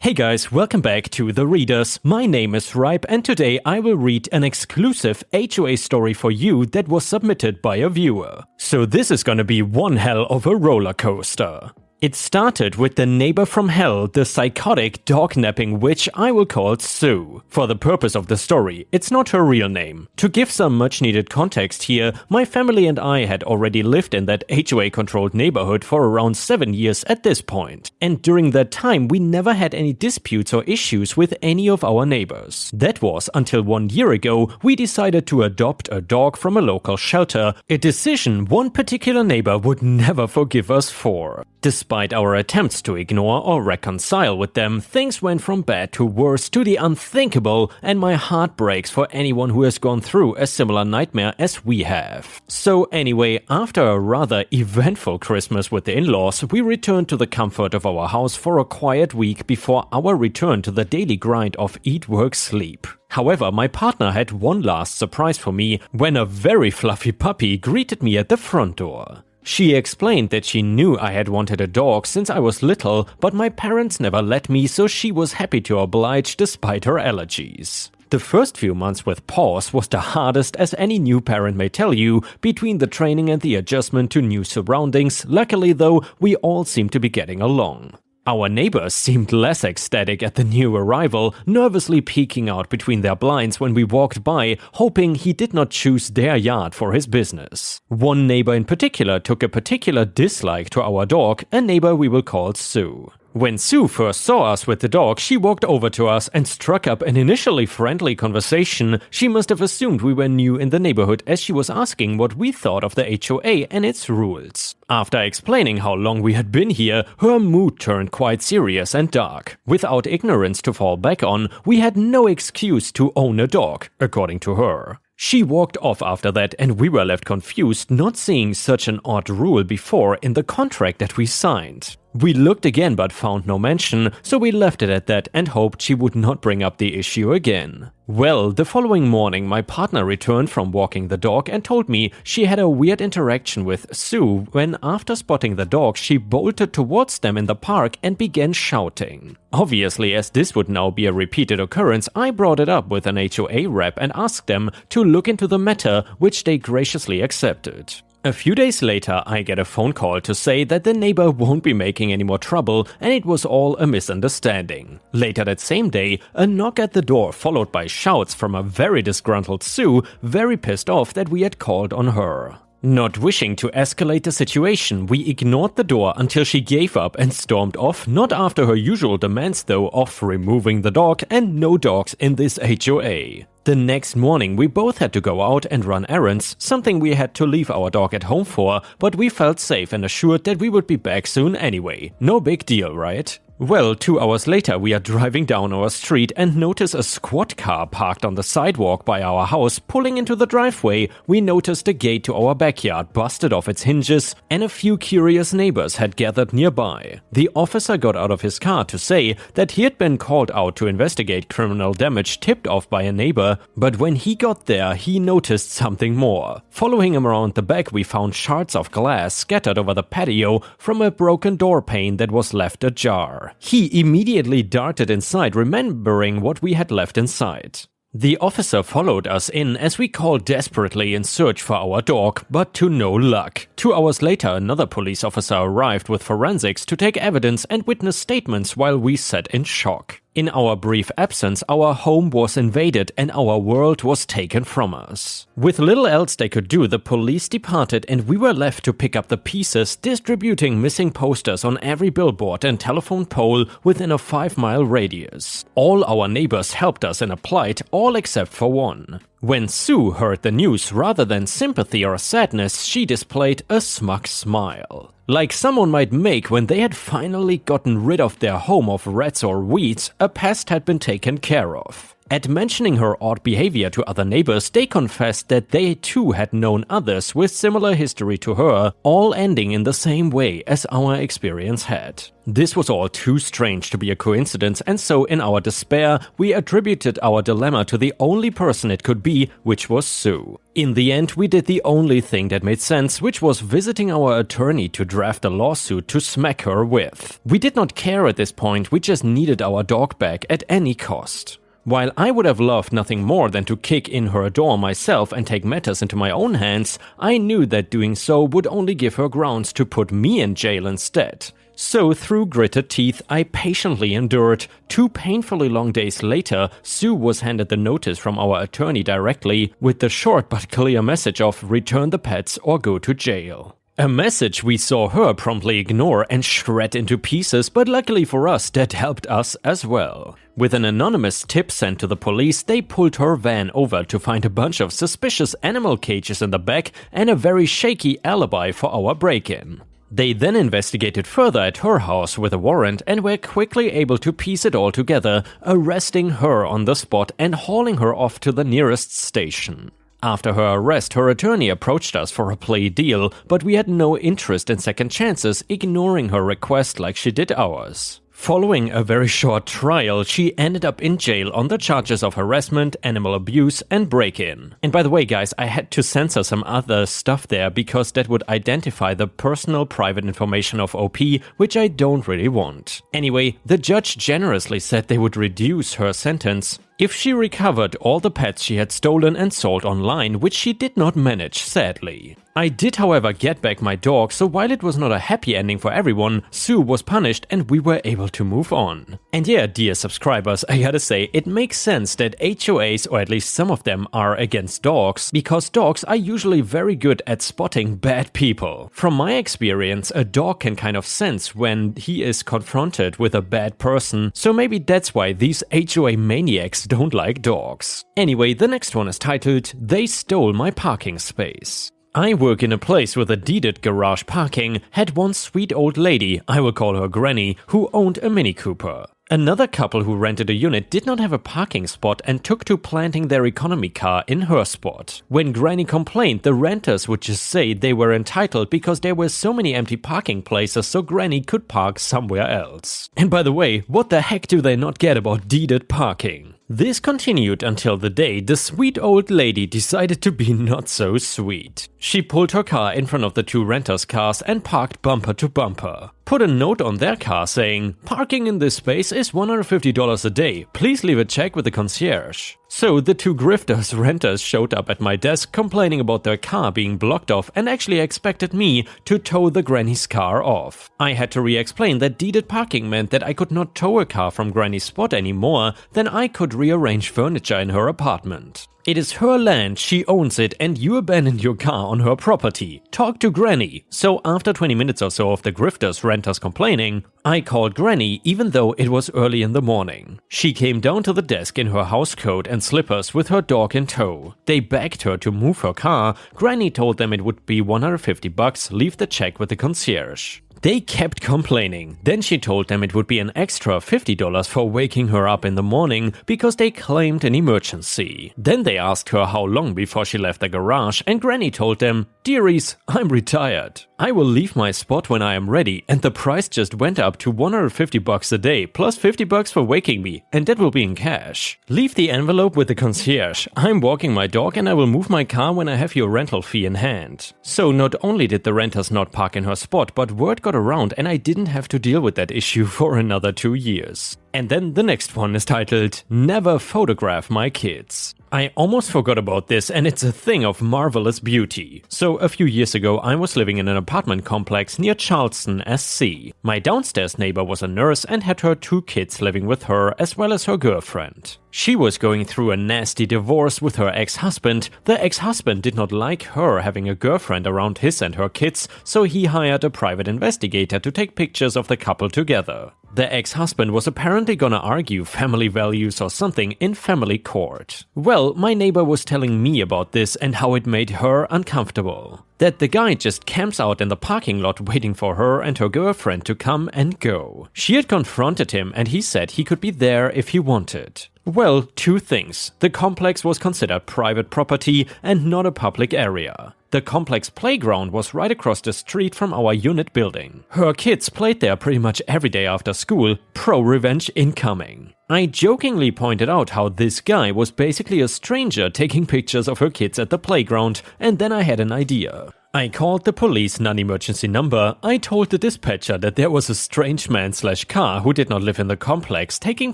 Hey guys, welcome back to The Readers. My name is Ripe and today I will read an exclusive HOA story for you that was submitted by a viewer. So this is gonna be one hell of a roller coaster. It started with the neighbor from hell, the psychotic dog-napping witch I will call Sue. For the purpose of the story, it's not her real name. To give some much-needed context here, my family and I had already lived in that HOA-controlled neighborhood for around 7 years at this point. And during that time, we never had any disputes or issues with any of our neighbors. That was until 1 year ago, we decided to adopt a dog from a local shelter, a decision one particular neighbor would never forgive us for. Despite our attempts to ignore or reconcile with them, things went from bad to worse to the unthinkable, and my heart breaks for anyone who has gone through a similar nightmare as we have. So anyway, after a rather eventful Christmas with the in-laws, we returned to the comfort of our house for a quiet week before our return to the daily grind of eat, work, sleep. However, my partner had one last surprise for me when a very fluffy puppy greeted me at the front door. She explained that she knew I had wanted a dog since I was little, but my parents never let me, so she was happy to oblige despite her allergies. The first few months with Paws was the hardest, as any new parent may tell you, between the training and the adjustment to new surroundings. Luckily though, we all seemed to be getting along. Our neighbors seemed less ecstatic at the new arrival, nervously peeking out between their blinds when we walked by, hoping he did not choose their yard for his business. One neighbor in particular took a particular dislike to our dog, a neighbor we will call Sue. When Sue first saw us with the dog, she walked over to us and struck up an initially friendly conversation. She must have assumed we were new in the neighborhood, as she was asking what we thought of the HOA and its rules. After explaining how long we had been here, her mood turned quite serious and dark. Without ignorance to fall back on, we had no excuse to own a dog, according to her. She walked off after that, and we were left confused, not seeing such an odd rule before in the contract that we signed. We looked again but found no mention, so we left it at that and hoped she would not bring up the issue again. Well, the following morning my partner returned from walking the dog and told me she had a weird interaction with Sue when, after spotting the dog, she bolted towards them in the park and began shouting. Obviously, as this would now be a repeated occurrence, I brought it up with an HOA rep and asked them to look into the matter, which they graciously accepted. A few days later, I get a phone call to say that the neighbor won't be making any more trouble and it was all a misunderstanding. Later that same day, a knock at the door followed by shouts from a very disgruntled Sue, very pissed off that we had called on her. Not wishing to escalate the situation, we ignored the door until she gave up and stormed off, not after her usual demands though of removing the dog and no dogs in this HOA. The next morning we both had to go out and run errands, something we had to leave our dog at home for, but we felt safe and assured that we would be back soon anyway. No big deal, right? Well, 2 hours later we are driving down our street and notice a squad car parked on the sidewalk by our house. Pulling into the driveway, we noticed the gate to our backyard busted off its hinges and a few curious neighbors had gathered nearby. The officer got out of his car to say that he had been called out to investigate criminal damage tipped off by a neighbor, but when he got there he noticed something more. Following him around the back, we found shards of glass scattered over the patio from a broken door pane that was left ajar. He immediately darted inside, remembering what we had left inside. The officer followed us in as we called desperately in search for our dog, but to no luck. 2 hours later, another police officer arrived with forensics to take evidence and witness statements while we sat in shock. In our brief absence, our home was invaded and our world was taken from us. With little else they could do, the police departed and we were left to pick up the pieces, distributing missing posters on every billboard and telephone pole within a 5-mile radius. All our neighbors helped us in a plight, all except for one. When Sue heard the news, rather than sympathy or sadness, she displayed a smug smile. Like someone might make when they had finally gotten rid of their home of rats or weeds, a pest had been taken care of. At mentioning her odd behavior to other neighbors, they confessed that they too had known others with similar history to her, all ending in the same way as our experience had. This was all too strange to be a coincidence, and so in our despair, we attributed our dilemma to the only person it could be, which was Sue. In the end, we did the only thing that made sense, which was visiting our attorney to draft a lawsuit to smack her with. We did not care at this point, we just needed our dog back at any cost. While I would have loved nothing more than to kick in her door myself and take matters into my own hands, I knew that doing so would only give her grounds to put me in jail instead. So through gritted teeth, I patiently endured. 2 painfully long days later, Sue was handed the notice from our attorney directly, with the short but clear message of return the pets or go to jail. A message we saw her promptly ignore and shred into pieces, but luckily for us, that helped us as well. With an anonymous tip sent to the police, they pulled her van over to find a bunch of suspicious animal cages in the back and a very shaky alibi for our break-in. They then investigated further at her house with a warrant and were quickly able to piece it all together, arresting her on the spot and hauling her off to the nearest station. After her arrest, her attorney approached us for a plea deal, but we had no interest in second chances, ignoring her request like she did ours. Following a very short trial, she ended up in jail on the charges of harassment, animal abuse, and break-in. And by the way, guys, I had to censor some other stuff there because that would identify the personal private information of OP, which I don't really want. Anyway, the judge generously said they would reduce her sentence if she recovered all the pets she had stolen and sold online, which she did not manage, sadly. I did, however, get back my dog, so while it was not a happy ending for everyone, Sue was punished and we were able to move on. And yeah, dear subscribers, I gotta say, it makes sense that HOAs, or at least some of them, are against dogs, because dogs are usually very good at spotting bad people. From my experience, a dog can kind of sense when he is confronted with a bad person, so maybe that's why these HOA maniacs don't like dogs. Anyway, the next one is titled, They Stole My Parking Space. I work in a place with a deeded garage parking, had one sweet old lady, I will call her Granny, who owned a Mini Cooper. Another couple who rented a unit did not have a parking spot and took to planting their economy car in her spot. When Granny complained, the renters would just say they were entitled because there were so many empty parking places so Granny could park somewhere else. And by the way, what the heck do they not get about deeded parking? This continued until the day the sweet old lady decided to be not so sweet. She pulled her car in front of the 2 renters' cars and parked bumper to bumper. Put a note on their car saying, "Parking in this space is $150 a day. Please leave a check with the concierge." So the 2 grifters renters showed up at my desk complaining about their car being blocked off and actually expected me to tow the Granny's car off. I had to re-explain that deeded parking meant that I could not tow a car from Granny's spot anymore, then I could rearrange furniture in her apartment. It is her land, she owns it, and you abandoned your car on her property. Talk to Granny. So after 20 minutes or so of the grifters renters complaining, I called Granny even though it was early in the morning. She came down to the desk in her housecoat and slippers with her dog in tow. They begged her to move her car. Granny told them it would be $150, leave the check with the concierge. They kept complaining. Then she told them it would be an extra $50 for waking her up in the morning because they claimed an emergency. Then they asked her how long before she left the garage, and Granny told them, "Dearies, I'm retired. I will leave my spot when I am ready, and the price just went up to $150 a day plus $50 for waking me, and that will be in cash. Leave the envelope with the concierge. I'm walking my dog and I will move my car when I have your rental fee in hand." So not only did the renters not park in her spot, but word got around and I didn't have to deal with that issue for another 2 years. And then the next one is titled, Never Photograph My Kids. I almost forgot about this, and it's a thing of marvelous beauty. So a few years ago I was living in an apartment complex near Charleston, SC. My downstairs neighbor was a nurse and had her 2 kids living with her as well as her girlfriend. She was going through a nasty divorce with her ex-husband. The ex-husband did not like her having a girlfriend around his and her kids, so he hired a private investigator to take pictures of the couple together. The ex-husband was apparently gonna argue family values or something in family court. Well, my neighbor was telling me about this and how it made her uncomfortable. That the guy just camps out in the parking lot waiting for her and her girlfriend to come and go. She had confronted him and he said he could be there if he wanted. Well, two things. The complex was considered private property and not a public area. The complex playground was right across the street from our unit building. Her kids played there pretty much every day after school, pro-revenge incoming. I jokingly pointed out how this guy was basically a stranger taking pictures of her kids at the playground, and then I had an idea. I called the police non-emergency number. I told the dispatcher that there was a strange man/car who did not live in the complex taking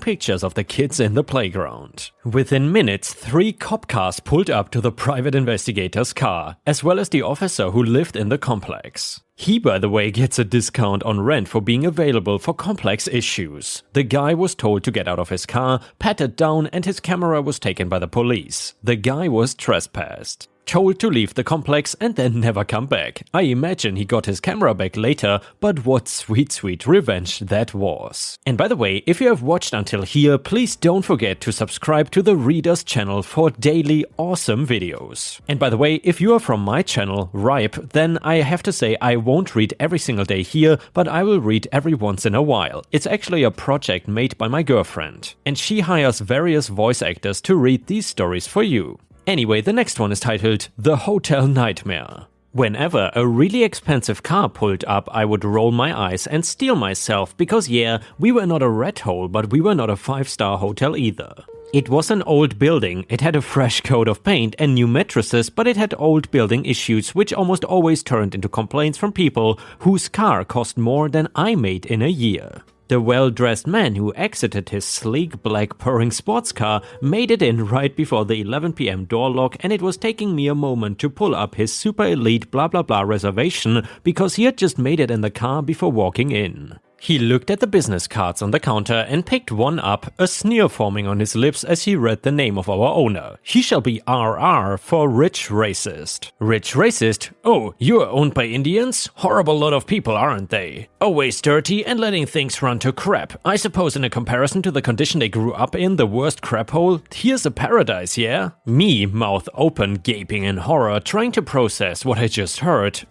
pictures of the kids in the playground. Within minutes, 3 cop cars pulled up to the private investigator's car, as well as the officer who lived in the complex. He, by the way, gets a discount on rent for being available for complex issues. The guy was told to get out of his car, patted down, and his camera was taken by the police. The guy was trespassed. Told to leave the complex and then never come back. I imagine he got his camera back later, but what sweet revenge that was. And by the way, if you have watched until here, please don't forget to subscribe to the Readers channel for daily awesome videos. And by the way, if you are from my channel, Ripe, then I have to say I won't read every single day here, but I will read every once in a while. It's actually a project made by my girlfriend, and she hires various voice actors to read these stories for you. Anyway, the next one is titled The Hotel Nightmare. Whenever a really expensive car pulled up, I would roll my eyes and steel myself because yeah, we were not a rat hole, but we were not a 5-star hotel either. It was an old building, it had a fresh coat of paint and new mattresses, but it had old building issues which almost always turned into complaints from people whose car cost more than I made in a year. The well-dressed man who exited his sleek black purring sports car made it in right before the 11 p.m. door lock, and it was taking me a moment to pull up his super elite blah blah blah reservation because he had just made it in the car before walking in. He looked at the business cards on the counter and picked one up, a sneer forming on his lips as he read the name of our owner. He shall be RR for Rich Racist. Rich Racist? Oh, you are owned by Indians? Horrible lot of people, aren't they? Always dirty and letting things run to crap. I suppose in a comparison to the condition they grew up in, the worst crap hole, here's a paradise, yeah? Me, mouth open, gaping in horror, trying to process what I just heard.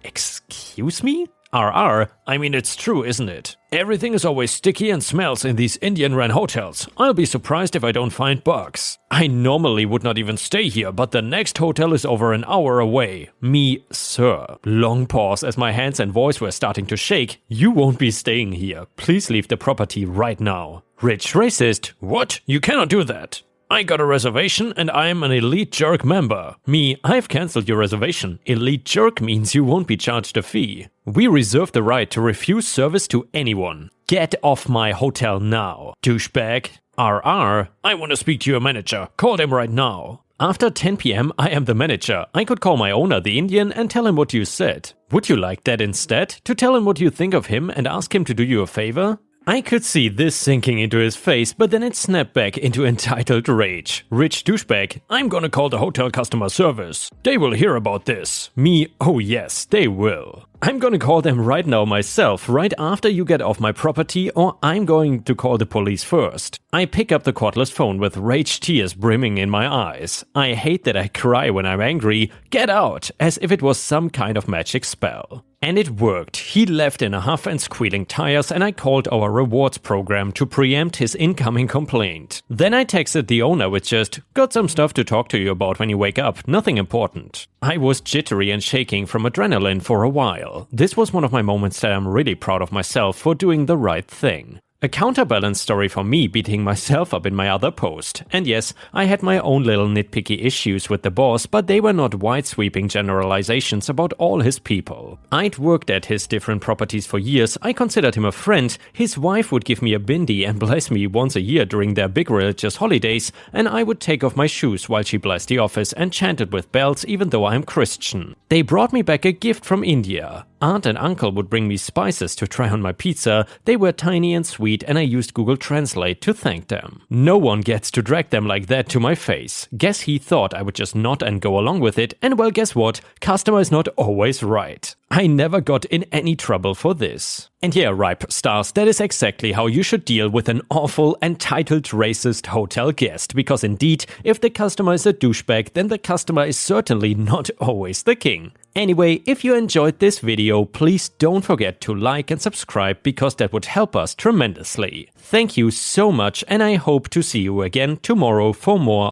Excuse me? RR, I mean it's true, isn't it? Everything is always sticky and smells in these Indian-run hotels. I'll be surprised if I don't find bugs. I normally would not even stay here, but the next hotel is over an hour away. Me, sir. Long pause as my hands and voice were starting to shake. You won't be staying here. Please leave the property right now. Rich Racist? What? You cannot do that. I got a reservation and I'm an Elite Jerk member. Me, I've cancelled your reservation. Elite Jerk means you won't be charged a fee. We reserve the right to refuse service to anyone. Get off my hotel now, douchebag. RR, I want to speak to your manager. Call him right now. After 10 p.m, I am the manager. I could call my owner, the Indian, and tell him what you said. Would you like that instead? To tell him what you think of him and ask him to do you a favor? I could see this sinking into his face, but then it snapped back into entitled rage. Rich douchebag, I'm gonna call the hotel customer service. They will hear about this. Me, oh yes, they will. I'm gonna call them right now myself, right after you get off my property, or I'm going to call the police first. I pick up the cordless phone with rage tears brimming in my eyes. I hate that I cry when I'm angry. Get out! As if it was some kind of magic spell. And it worked. He left in a huff and squealing tires, and I called our rewards program to preempt his incoming complaint. Then I texted the owner with just, got some stuff to talk to you about when you wake up, nothing important. I was jittery and shaking from adrenaline for a while. This was one of my moments that I'm really proud of myself for doing the right thing. A counterbalance story for me beating myself up in my other post. And yes, I had my own little nitpicky issues with the boss, but they were not wide-sweeping generalizations about all his people. I'd worked at his different properties for years, I considered him a friend, his wife would give me a bindi and bless me once a year during their big religious holidays, and I would take off my shoes while she blessed the office and chanted with bells even though I'm Christian. They brought me back a gift from India. Aunt and uncle would bring me spices to try on my pizza. They were tiny and sweet, and I used Google Translate to thank them. No one gets to drag them like that to my face. Guess he thought I would just nod and go along with it, and well, guess what? Customer is not always right. I never got in any trouble for this. And yeah, Ripe stars, that is exactly how you should deal with an awful, entitled racist hotel guest, because indeed, if the customer is a douchebag, then the customer is certainly not always the king. Anyway, if you enjoyed this video, please don't forget to like and subscribe because that would help us tremendously. Thank you so much, and I hope to see you again tomorrow for more